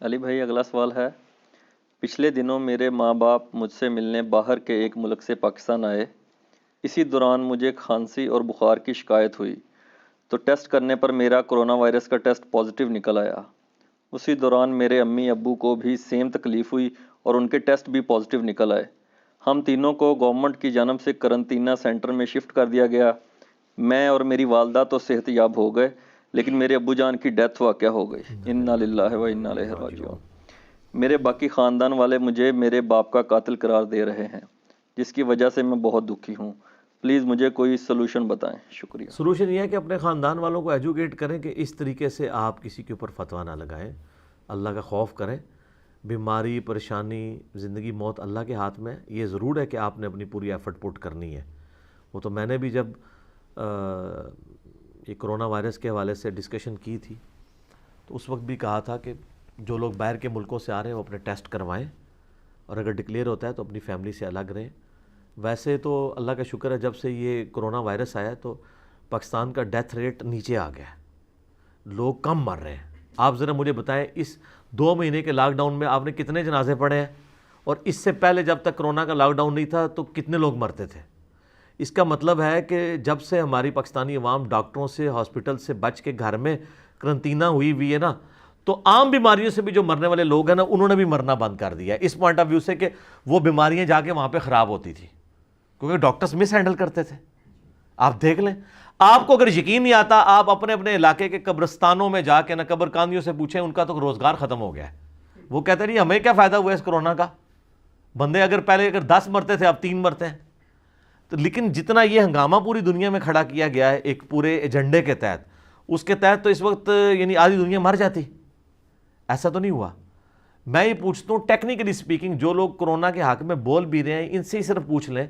علی بھائی اگلا سوال ہے، پچھلے دنوں میرے ماں باپ مجھ سے ملنے باہر کے ایک ملک سے پاکستان آئے۔ اسی دوران مجھے کھانسی اور بخار کی شکایت ہوئی تو ٹیسٹ کرنے پر میرا کرونا وائرس کا ٹیسٹ پازیٹیو نکل آیا۔ اسی دوران میرے امی ابو کو بھی سیم تکلیف ہوئی اور ان کے ٹیسٹ بھی پازیٹیو نکل آئے۔ ہم تینوں کو گورنمنٹ کی جانب سے قرنطینہ سینٹر میں شفٹ کر دیا گیا۔ میں اور میری والدہ تو صحت یاب ہو گئے، لیکن میرے ابو جان کی ڈیتھ واقع ہو گئی۔ انا للہ و انا الیہ راجعون۔ میرے باقی خاندان والے مجھے میرے باپ کا قاتل قرار دے رہے ہیں، جس کی وجہ سے میں بہت دکھی ہوں۔ پلیز مجھے کوئی سلوشن بتائیں، شکریہ۔ سلوشن یہ ہے کہ اپنے خاندان والوں کو ایجوکیٹ کریں کہ اس طریقے سے آپ کسی کے اوپر فتویٰ نہ لگائیں، اللہ کا خوف کریں۔ بیماری، پریشانی، زندگی موت اللہ کے ہاتھ میں، یہ ضرور ہے کہ آپ نے اپنی پوری ایفرٹ پٹ کرنی ہے۔ وہ تو میں نے بھی جب یہ کرونا وائرس کے حوالے سے ڈسکشن کی تھی تو اس وقت بھی کہا تھا کہ جو لوگ باہر کے ملکوں سے آ رہے ہیں وہ اپنے ٹیسٹ کروائیں، اور اگر ڈکلیئر ہوتا ہے تو اپنی فیملی سے الگ رہیں۔ ویسے تو اللہ کا شکر ہے جب سے یہ کرونا وائرس آیا تو پاکستان کا ڈیتھ ریٹ نیچے آ گیا ہے، لوگ کم مر رہے ہیں۔ آپ ذرا مجھے بتائیں اس 2 مہینے کے لاک ڈاؤن میں آپ نے کتنے جنازے پڑھے ہیں، اور اس سے پہلے جب تک کرونا کا لاک ڈاؤن نہیں تھا تو کتنے لوگ مرتے تھے؟ اس کا مطلب ہے کہ جب سے ہماری پاکستانی عوام ڈاکٹروں سے، ہاسپٹل سے بچ کے گھر میں قرنطینہ ہوئی ہے نا، تو عام بیماریوں سے بھی جو مرنے والے لوگ ہیں نا، انہوں نے بھی مرنا بند کر دیا ہے، اس پوائنٹ آف ویو سے کہ وہ بیماریاں جا کے وہاں پہ خراب ہوتی تھی کیونکہ ڈاکٹرز مس ہینڈل کرتے تھے۔ آپ دیکھ لیں، آپ کو اگر یقین نہیں آتا، آپ اپنے اپنے علاقے کے قبرستانوں میں جا کے نا قبر کاندیوں سے پوچھیں، ان کا تو روزگار ختم ہو گیا ہے۔ وہ کہتے ہیں ہمیں کیا فائدہ ہوا اس کرونا کا، بندے اگر پہلے 10 مرتے تھے اب 3 مرتے ہیں۔ تو لیکن جتنا یہ ہنگامہ پوری دنیا میں کھڑا کیا گیا ہے ایک پورے ایجنڈے کے تحت، اس کے تحت تو اس وقت یعنی آدھی دنیا مر جاتی، ایسا تو نہیں ہوا۔ میں یہ پوچھتا ہوں ٹیکنیکلی سپیکنگ، جو لوگ کرونا کے حق میں بول بھی رہے ہیں ان سے ہی صرف پوچھ لیں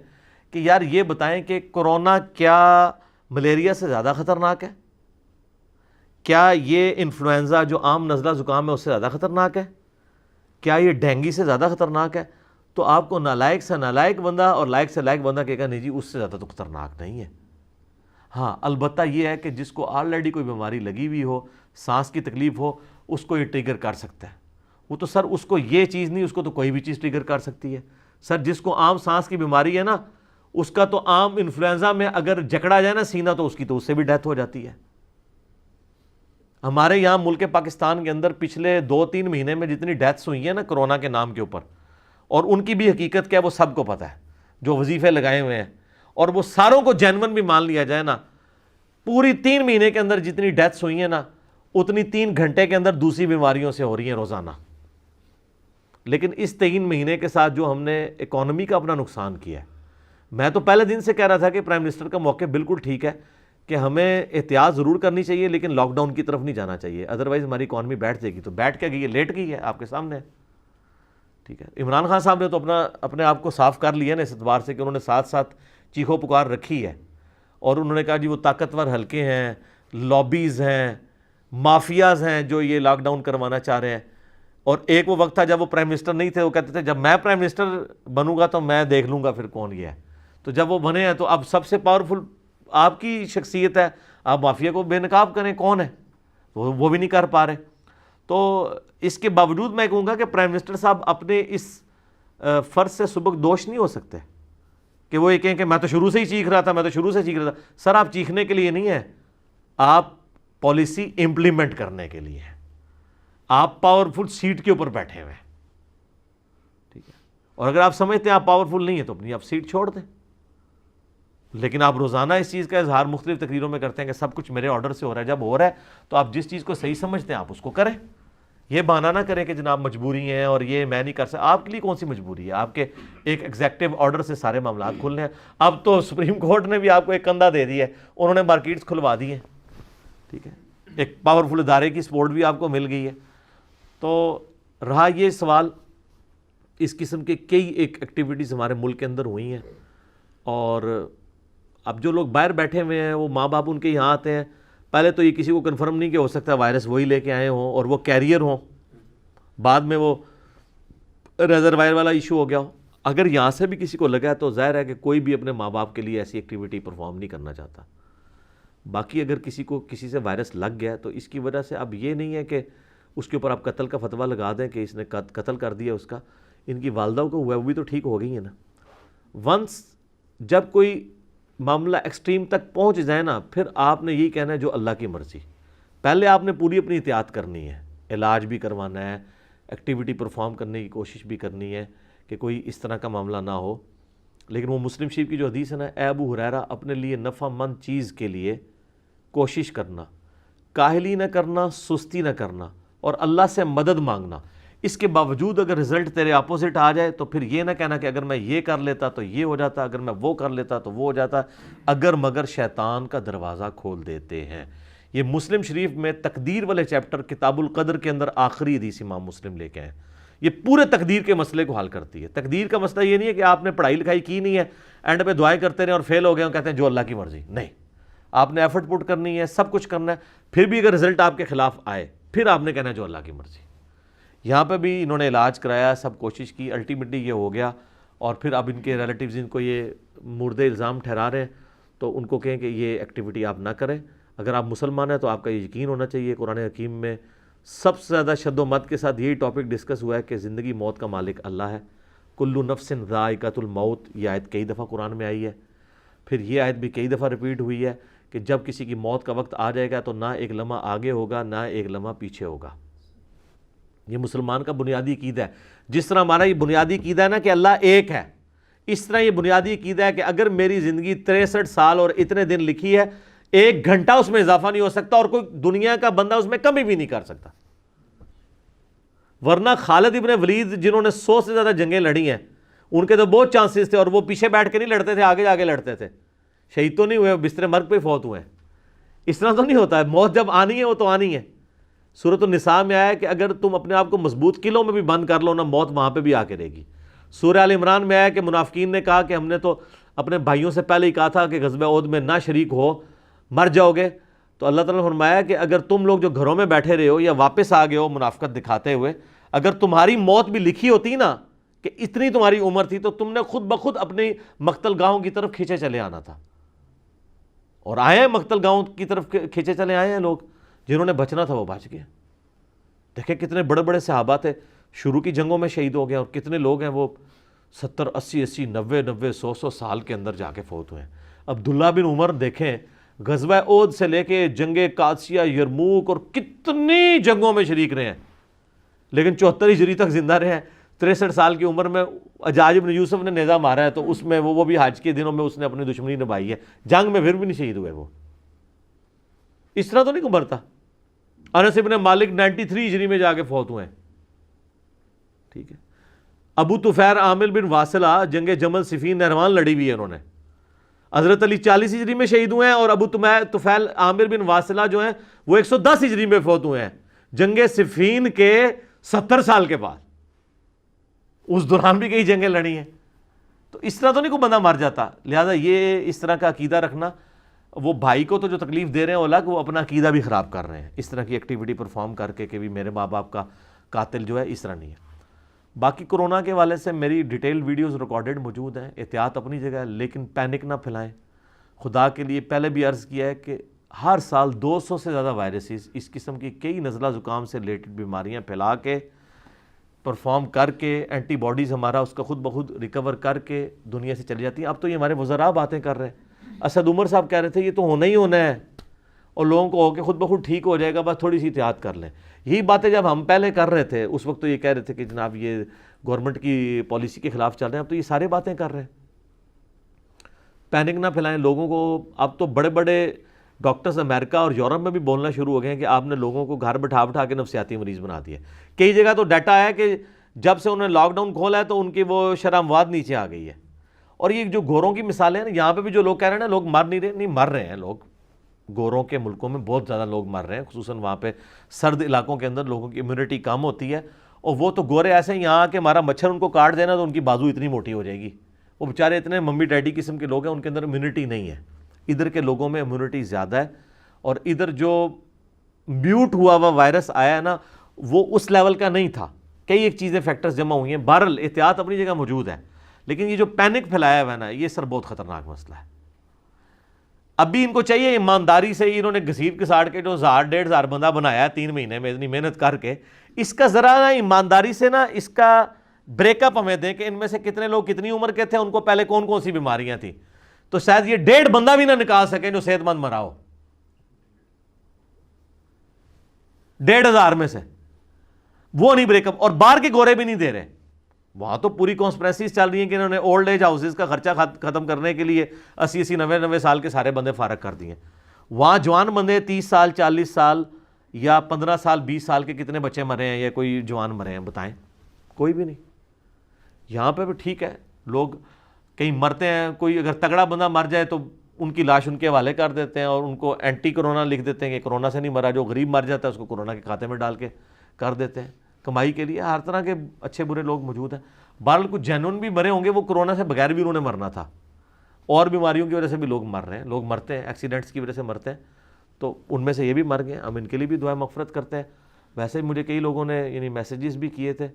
کہ یار یہ بتائیں کہ کرونا کیا ملیریا سے زیادہ خطرناک ہے؟ کیا یہ انفلوئنزا جو عام نزلہ زکام ہے اس سے زیادہ خطرناک ہے؟ کیا یہ ڈینگی سے زیادہ خطرناک ہے؟ تو آپ کو نالائق سے نالائق بندہ اور لائق سے لائق بندہ کہے گا نہیں جی اس سے زیادہ تو خطرناک نہیں ہے۔ ہاں البتہ یہ ہے کہ جس کو آلریڈی کوئی بیماری لگی ہوئی ہو، سانس کی تکلیف ہو، اس کو یہ ٹریگر کر سکتا ہے۔ وہ تو سر اس کو یہ چیز نہیں، اس کو تو کوئی بھی چیز ٹریگر کر سکتی ہے۔ سر جس کو عام سانس کی بیماری ہے نا، اس کا تو عام انفلوئنزا میں اگر جکڑا جائے نا سینہ تو اس کی تو اس سے بھی ڈیتھ ہو جاتی ہے۔ ہمارے یہاں ملک پاکستان کے اندر پچھلے 2-3 مہینے میں جتنی ڈیتھس ہوئی ہیں نا کرونا کے نام کے اوپر، اور ان کی بھی حقیقت کیا ہے وہ سب کو پتہ ہے جو وظیفے لگائے ہوئے ہیں، اور وہ ساروں کو جینون بھی مان لیا جائے نا، پوری 3 مہینے کے اندر جتنی ڈیتھس ہوئی ہیں نا اتنی 3 گھنٹے کے اندر دوسری بیماریوں سے ہو رہی ہیں روزانہ۔ لیکن اس 3 مہینے کے ساتھ جو ہم نے اکانومی کا اپنا نقصان کیا ہے، میں تو پہلے دن سے کہہ رہا تھا کہ پرائم منسٹر کا موقع بالکل ٹھیک ہے کہ ہمیں احتیاط ضرور کرنی چاہیے لیکن لاک ڈاؤن کی طرف نہیں جانا چاہیے، ادروائز ہماری اکانومی بیٹھ جائے گی۔ تو بیٹھ کے گئی ہے، لیٹ گئی ہے، آپ کے سامنے ہے، ٹھیک ہے۔ عمران خان صاحب نے تو اپنے آپ کو صاف کر لیا نا اس اعتبار سے کہ انہوں نے ساتھ ساتھ چیخو پکار رکھی ہے، اور انہوں نے کہا جی وہ طاقتور حلقے ہیں، لابیز ہیں، مافیاز ہیں جو یہ لاک ڈاؤن کروانا چاہ رہے ہیں۔ اور ایک وہ وقت تھا جب وہ پرائم منسٹر نہیں تھے، وہ کہتے تھے جب میں پرائم منسٹر بنوں گا تو میں دیکھ لوں گا پھر کون یہ ہے۔ تو جب وہ بنے ہیں تو اب سب سے پاورفل آپ کی شخصیت ہے، آپ مافیا کو بے نقاب کریں، کون ہے؟ وہ بھی نہیں کر پا رہے۔ تو اس کے باوجود میں کہوں گا کہ پرائم منسٹر صاحب اپنے اس فرض سے سبک دوش نہیں ہو سکتے کہ وہ یہ کہیں کہ میں تو شروع سے ہی چیخ رہا تھا، سر آپ چیخنے کے لیے نہیں ہے، آپ پالیسی امپلیمنٹ کرنے کے لیے ہیں، آپ پاورفل سیٹ کے اوپر بیٹھے ہوئے ہیں، ٹھیک ہے۔ اور اگر آپ سمجھتے ہیں آپ پاورفل نہیں ہیں تو اپنی آپ سیٹ چھوڑ دیں، لیکن آپ روزانہ اس چیز کا اظہار مختلف تقریروں میں کرتے ہیں کہ سب کچھ میرے آرڈر سے ہو رہا ہے۔ جب ہو رہا ہے تو آپ جس چیز کو صحیح سمجھتے ہیں آپ اس کو کریں، یہ بہانہ نہ کریں کہ جناب مجبوری ہیں اور یہ میں نہیں کر سکتا۔ آپ کے لیے کون سی مجبوری ہے؟ آپ کے ایک ایگزیکٹو آرڈر سے سارے معاملات کھلنے ہیں۔ اب تو سپریم کورٹ نے بھی آپ کو ایک کندھا دے دی ہے، انہوں نے مارکیٹس کھلوا دی ہیں، ٹھیک ہے، ایک پاورفل ادارے کی سپورٹ بھی آپ کو مل گئی ہے۔ تو رہا یہ سوال، اس قسم کے کئی ایک ایکٹیویٹیز ہمارے ملک کے اندر ہوئی ہیں، اور اب جو لوگ باہر بیٹھے ہوئے ہیں وہ ماں باپ ان کے یہاں آتے ہیں، پہلے تو یہ کسی کو کنفرم نہیں کہ ہو سکتا ہے وائرس وہی لے کے آئے ہوں اور وہ کیریئر ہوں، بعد میں وہ ریزروائر والا ایشو ہو گیا ہو۔ اگر یہاں سے بھی کسی کو لگا ہے تو ظاہر ہے کہ کوئی بھی اپنے ماں باپ کے لیے ایسی ایکٹیویٹی پرفارم نہیں کرنا چاہتا۔ باقی اگر کسی کو کسی سے وائرس لگ گیا تو اس کی وجہ سے اب یہ نہیں ہے کہ اس کے اوپر آپ قتل کا فتویٰ لگا دیں کہ اس نے قتل کر دیا اس کا. ان کی والدہ کو ہوا وہ بھی تو ٹھیک ہو گئی ہیں نا. ونس جب کوئی معاملہ ایکسٹریم تک پہنچ جائے نا, پھر آپ نے یہی کہنا ہے جو اللہ کی مرضی. پہلے آپ نے پوری اپنی احتیاط کرنی ہے, علاج بھی کروانا ہے, ایکٹیویٹی پرفارم کرنے کی کوشش بھی کرنی ہے کہ کوئی اس طرح کا معاملہ نہ ہو. لیکن وہ مسلم شریف کی جو حدیث ہے نا, اے ابو ہریرہ اپنے لیے نفع مند چیز کے لیے کوشش کرنا, کاہلی نہ کرنا, سستی نہ کرنا, اور اللہ سے مدد مانگنا. اس کے باوجود اگر رزلٹ تیرے اپوزٹ آ جائے تو پھر یہ نہ کہنا کہ اگر میں یہ کر لیتا تو یہ ہو جاتا, اگر میں وہ کر لیتا تو وہ ہو جاتا. اگر مگر شیطان کا دروازہ کھول دیتے ہیں. یہ مسلم شریف میں تقدیر والے چیپٹر کتاب القدر کے اندر آخری حدیث امام مسلم لے کے ہیں. یہ پورے تقدیر کے مسئلے کو حل کرتی ہے. تقدیر کا مسئلہ یہ نہیں ہے کہ آپ نے پڑھائی لکھائی کی نہیں ہے, اینڈ پہ دعائیں کرتے رہے اور فیل ہو گئے اور کہتے ہیں جو اللہ کی مرضی. نہیں, آپ نے ایفرٹ پٹ کرنی ہے, سب کچھ کرنا ہے, پھر بھی اگر رزلٹ آپ کے خلاف آئے پھر آپ نے کہنا ہے جو اللہ کی مرضی. یہاں پہ بھی انہوں نے علاج کرایا, سب کوشش کی, الٹیمیٹلی یہ ہو گیا. اور پھر اب ان کے ریلیٹیوز ان کو یہ مردہ الزام ٹھہرا رہے ہیں, تو ان کو کہیں کہ یہ ایکٹیویٹی آپ نہ کریں. اگر آپ مسلمان ہیں تو آپ کا یہ یقین ہونا چاہیے. قرآن حکیم میں سب سے زیادہ شد و مت کے ساتھ یہی ٹاپک ڈسکس ہوا ہے کہ زندگی موت کا مالک اللہ ہے. کلو نفس ذائقۃ الموت, یہ آیت کئی دفعہ قرآن میں آئی ہے. پھر یہ آیت بھی کئی دفعہ ریپیٹ ہوئی ہے کہ جب کسی کی موت کا وقت آ جائے گا تو نہ ایک لمحہ آگے ہوگا نہ ایک لمحہ پیچھے ہوگا. یہ مسلمان کا بنیادی عقیدہ ہے. جس طرح ہمارا یہ بنیادی عقیدہ ہے نا کہ اللہ ایک ہے, اس طرح یہ بنیادی عقیدہ ہے کہ اگر میری زندگی 63 سال اور اتنے دن لکھی ہے, 1 گھنٹہ اس میں اضافہ نہیں ہو سکتا اور کوئی دنیا کا بندہ اس میں کمی بھی نہیں کر سکتا. ورنہ خالد ابن ولید جنہوں نے 100 سے زیادہ جنگیں لڑی ہیں, ان کے تو بہت چانسز تھے, اور وہ پیچھے بیٹھ کے نہیں لڑتے تھے, آگے جا کے لڑتے تھے. شہید تو نہیں ہوئے, بستر مرگ پہ فوت ہوئے ہیں. اس طرح تو نہیں ہوتا ہے. موت جب آنی ہے وہ تو آنی ہے. سورۃ النساء میں آیا ہے کہ اگر تم اپنے آپ کو مضبوط قلعوں میں بھی بند کر لو نا, موت وہاں پہ بھی آ کے رہے گی. سورہ آل عمران میں آیا کہ منافقین نے کہا کہ ہم نے تو اپنے بھائیوں سے پہلے ہی کہا تھا کہ غزوہ احد میں نہ شریک ہو, مر جاؤ گے. تو اللہ تعالیٰ نے فرمایا کہ اگر تم لوگ جو گھروں میں بیٹھے رہے ہو یا واپس آ گئے ہو منافقت دکھاتے ہوئے, اگر تمہاری موت بھی لکھی ہوتی نا کہ اتنی تمہاری عمر تھی, تو تم نے خود بخود اپنی مقتل گاہوں کی طرف کھینچے چلے آنا تھا. اور آئے ہیں مقتل گاہوں کی طرف کھینچے چلے آئے ہیں لوگ. جنہوں نے بچنا تھا وہ بچ گئے. دیکھیں کتنے بڑے بڑے صحابہ تھے, شروع کی جنگوں میں شہید ہو گئے, اور کتنے لوگ ہیں وہ 70 80 90 100 سال کے اندر جا کے فوت ہوئے ہیں. عبداللہ بن عمر دیکھیں, غزوہ احد سے لے کے جنگ قادسیہ, یرموک, اور کتنی جنگوں میں شریک رہے ہیں, لیکن 74 ہجری تک زندہ رہے ہیں. 63 سال کی عمر میں حجاج بن یوسف نے نیزہ مارا ہے, تو اس میں وہ بھی حج کے دنوں میں اس نے اپنی دشمنی نبھائی ہے, جنگ میں پھر بھی نہیں شہید ہوئے. وہ اس طرح تو نہیں مرتا. انس ابن مالک 93 ہجری میں جا کے فوت ہوئے ہیں. ٹھیک ہے. ابو طفیل عامر بن واصلہ جنگ جمل صفین نہروان لڑی ہوئی ہے انہوں نے. حضرت علی 40 ہجری میں شہید ہوئے ہیں, اور ابو طفیل عامر بن واصلہ جو ہیں وہ 110 ہجری میں فوت ہوئے ہیں, جنگ صفین کے 70 سال کے بعد. اس دوران بھی کئی جنگیں لڑی ہیں. تو اس طرح تو نہیں کوئی بندہ مر جاتا. لہذا یہ اس طرح کا عقیدہ رکھنا, وہ بھائی کو تو جو تکلیف دے رہے ہیں الگ, وہ اپنا عقیدہ بھی خراب کر رہے ہیں اس طرح کی ایکٹیویٹی پرفارم کر کے کہ بھی میرے ماں باپ کا قاتل جو ہے, اس طرح نہیں ہے. باقی کرونا کے حوالے سے میری ڈیٹیل ویڈیوز ریکارڈڈ موجود ہیں. احتیاط اپنی جگہ ہے, لیکن پینک نہ پھیلائیں. خدا کے لیے پہلے بھی عرض کیا ہے کہ ہر سال 200 سے زیادہ وائرسز, اس قسم کی کئی نزلہ زکام سے ریلیٹڈ بیماریاں پھیلا کے پرفارم کر کے اینٹی باڈیز ہمارا اس کا خود بخود ریکور کر کے دنیا سے چلی جاتی ہیں. اب تو یہ ہمارے وزراء باتیں کر رہے ہیں. اسد عمر صاحب کہہ رہے تھے یہ تو ہونا ہی ہونا ہے, اور لوگوں کو ہو کے خود بخود ٹھیک ہو جائے گا, بس تھوڑی سی احتیاط کر لیں. یہی باتیں جب ہم پہلے کر رہے تھے اس وقت تو یہ کہہ رہے تھے کہ جناب یہ گورنمنٹ کی پالیسی کے خلاف چل رہے ہیں. اب تو یہ سارے باتیں کر رہے ہیں. پینک نہ پھیلائیں لوگوں کو. اب تو بڑے بڑے ڈاکٹرز امریکہ اور یورپ میں بھی بولنا شروع ہو گئے ہیں کہ آپ نے لوگوں کو گھر بٹھا کے نفسیاتی مریض بنا دیا. کئی جگہ تو ڈیٹا ہے کہ جب سے انہوں نے لاک ڈاؤن کھولا ہے تو ان کی وہ شرح اموات نیچے آ گئی ہے. اور یہ جو گوروں کی مثالیں ہیں نا, یہاں پہ بھی جو لوگ کہہ رہے ہیں نا لوگ مر نہیں رہے, نہیں مر رہے ہیں لوگ. گوروں کے ملکوں میں بہت زیادہ لوگ مر رہے ہیں, خصوصاً وہاں پہ سرد علاقوں کے اندر لوگوں کی امیونٹی کم ہوتی ہے. اور وہ تو گورے ایسے ہیں یہاں کہ ہمارا مچھر ان کو کاٹ دینا تو ان کی بازو اتنی موٹی ہو جائے گی. وہ بیچارے اتنے ممی ڈیڈی قسم کے لوگ ہیں, ان کے اندر امیونٹی نہیں ہے. ادھر کے لوگوں میں امیونٹی زیادہ ہے, اور ادھر جو میوٹ ہوا ہوا وائرس آیا ہے نا وہ اس لیول کا نہیں تھا. کئی ایک چیزیں فیکٹرز جمع ہوئی ہیں. بہرحال احتیاط اپنی جگہ موجود ہے, لیکن یہ جو پینک پھیلایا ہوا ہے نا, یہ سر بہت خطرناک مسئلہ ہے. اب بھی ان کو چاہیے ایمانداری سے ہی انہوں نے گھسیٹ گھساڑ کے جو 1000-1500 بندہ بنایا ہے 3 مہینے میں اتنی محنت کر کے، اس کا ذرا نا ایمانداری سے نا اس کا بریک اپ ہمیں دیں کہ ان میں سے کتنے لوگ کتنی عمر کے تھے، ان کو پہلے کون کون سی بیماریاں تھیں، تو شاید یہ 1.5 بندہ بھی نہ نکال سکے جو صحت مند مرا ہو 1,500 میں سے، وہ نہیں بریک اپ، اور باہر کے گورے بھی نہیں دے رہے۔ وہاں تو پوری کانسپریسیز چل رہی ہیں کہ انہوں نے اولڈ ایج ہاؤسز کا خرچہ ختم کرنے کے لیے 80 90 سال کے سارے بندے فارغ کر دیے۔ وہاں جوان بندے 30 سال 40 سال یا 15 سال 20 سال کے کتنے بچے مرے ہیں یا کوئی جوان مرے ہیں بتائیں؟ کوئی بھی نہیں۔ یہاں پہ بھی ٹھیک ہے، لوگ کہیں مرتے ہیں، کوئی اگر تگڑا بندہ مر جائے تو ان کی لاش ان کے حوالے کر دیتے ہیں اور ان کو اینٹی کرونا لکھ دیتے ہیں کہ کرونا سے نہیں مرا، جو غریب مر جاتا ہے اس کو کرونا کے کھاتے میں ڈال کے کر دیتے ہیں کمائی کے لیے۔ ہر طرح کے اچھے برے لوگ موجود ہیں۔ بہرحال کچھ جینون بھی مرے ہوں گے، وہ کرونا سے بغیر بھی انہوں نے مرنا تھا، اور بیماریوں کی وجہ سے بھی لوگ مر رہے ہیں، لوگ مرتے ہیں ایکسیڈنٹس کی وجہ سے مرتے ہیں، تو ان میں سے یہ بھی مر گئے، ہم ان کے لیے بھی دعائیں مغفرت کرتے ہیں۔ ویسے مجھے کئی لوگوں نے یعنی میسیجز بھی کیے تھے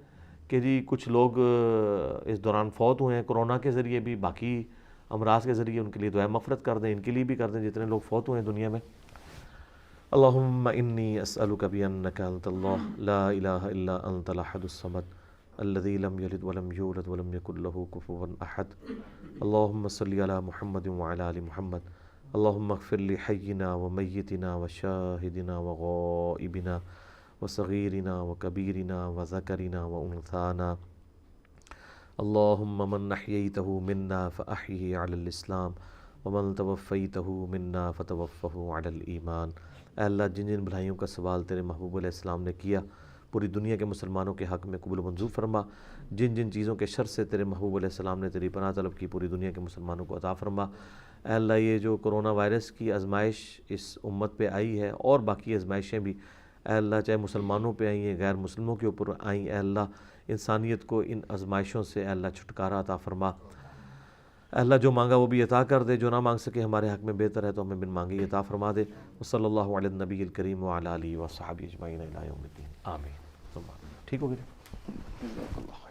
کہ جی کچھ لوگ اس دوران فوت ہوئے ہیں کرونا کے ذریعے بھی، باقی امراض کے ذریعے، ان کے لیے دعائیں مغفرت کر دیں، ان کے لیے بھی کر دیں جتنے لوگ فوت ہوئے ہیں دنیا میں۔ اللہم انی اسألک بانک انت اللہ لا الہ الا انت الاحد الصمد الذی لم یلد ولم یولد ولم یکن له کفوا احد، اللہم صلی علی محمد وعلی آل محمد، اللہم اغفر لحینا ومیتنا وشاہدنا وغائبنا وصغیرنا وکبیرنا وذکرنا وانثانا، اللہم من احییتہ منا فاحیہ علی الاسلام ومن توفیتہ منا فتوفہ علی الایمان۔ اے اللہ جن جن بھلائیوں کا سوال تیرے محبوب علیہ السلام نے کیا پوری دنیا کے مسلمانوں کے حق میں قبول و منظور فرما، جن جن چیزوں کے شر سے تیرے محبوب علیہ السلام نے تیری پناہ طلب کی پوری دنیا کے مسلمانوں کو عطا فرما۔ اے اللہ یہ جو کرونا وائرس کی آزمائش اس امت پہ آئی ہے اور باقی آزمائشیں بھی اے اللہ چاہے مسلمانوں پہ آئی ہیں غیر مسلموں کے اوپر آئیں، اے اللہ انسانیت کو ان آزمائشوں سے اے اللہ چھٹکارا عطا فرما۔ اے اللہ جو مانگا وہ بھی عطا کر دے، جو نہ مانگ سکے ہمارے حق میں بہتر ہے تو ہمیں بن مانگے عطا فرما دے۔ وصلی اللہ علی النبی الکریم وعلی آلہ وصحبہ اجمعین الی یوم الدین، آمین۔ ٹھیک ہو گیا؟